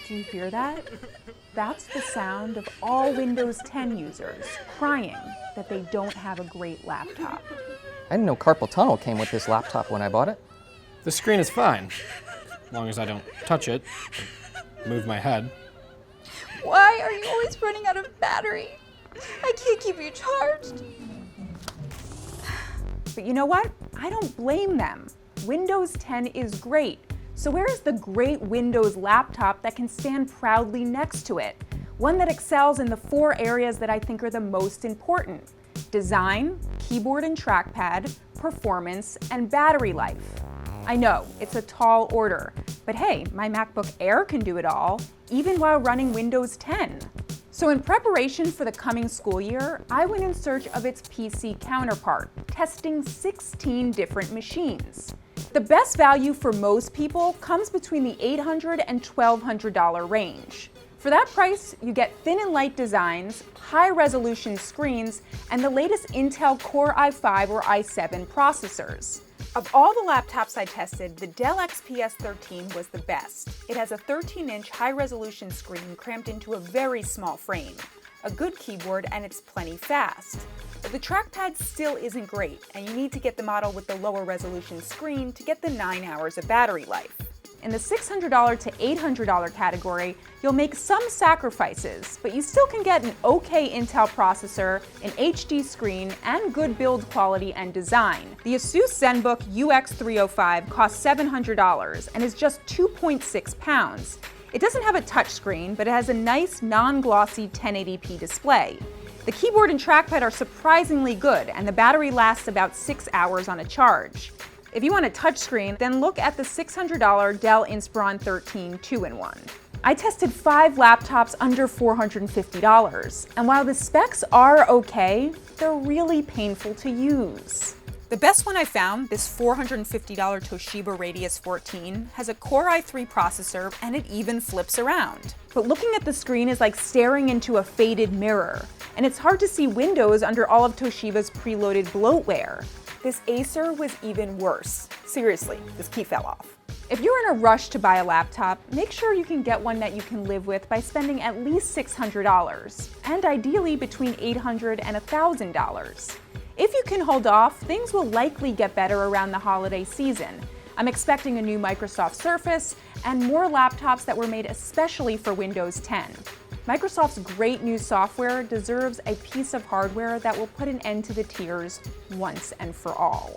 Do you hear that? That's the sound of all Windows 10 users crying that they don't have a great laptop. I didn't know carpal tunnel came with this laptop when I bought it. The screen is fine, as long as I don't touch it, move my head. Why are you always running out of battery? I can't keep you charged. But you know what? I don't blame them. Windows 10 is great. So where is the great Windows laptop that can stand proudly next to it? One that excels in the 4 areas that I think are the most important: design, keyboard and trackpad, performance, and battery life. I know, it's a tall order, but hey, my MacBook Air can do it all, even while running Windows 10. So in preparation for the coming school year, I went in search of its PC counterpart, testing 16 different machines. The best value for most people comes between the $800 and $1,200 range. For that price, you get thin and light designs, high-resolution screens, and the latest Intel Core i5 or i7 processors. Of all the laptops I tested, the Dell XPS 13 was the best. It has a 13-inch high-resolution screen crammed into a very small frame, a good keyboard, and it's plenty fast. But the trackpad still isn't great, and you need to get the model with the lower resolution screen to get the 9 hours of battery life. In the $600 to $800 category, you'll make some sacrifices, but you still can get an okay Intel processor, an HD screen, and good build quality and design. The Asus Zenbook UX305 costs $700 and is just 2.6 pounds. It doesn't have a touchscreen, but it has a nice non-glossy 1080p display. The keyboard and trackpad are surprisingly good, and the battery lasts about 6 hours on a charge. If you want a touchscreen, then look at the $600 Dell Inspiron 13 2-in-1. I tested 5 laptops under $450, and while the specs are okay, they're really painful to use. The best one I found, this $450 Toshiba Radius 14, has a Core i3 processor and it even flips around. But looking at the screen is like staring into a faded mirror, and it's hard to see windows under all of Toshiba's preloaded bloatware. This Acer was even worse. Seriously, this key fell off. If you're in a rush to buy a laptop, make sure you can get one that you can live with by spending at least $600, and ideally between $800 and $1,000. If you can hold off, things will likely get better around the holiday season. I'm expecting a new Microsoft Surface and more laptops that were made especially for Windows 10. Microsoft's great new software deserves a piece of hardware that will put an end to the tears once and for all.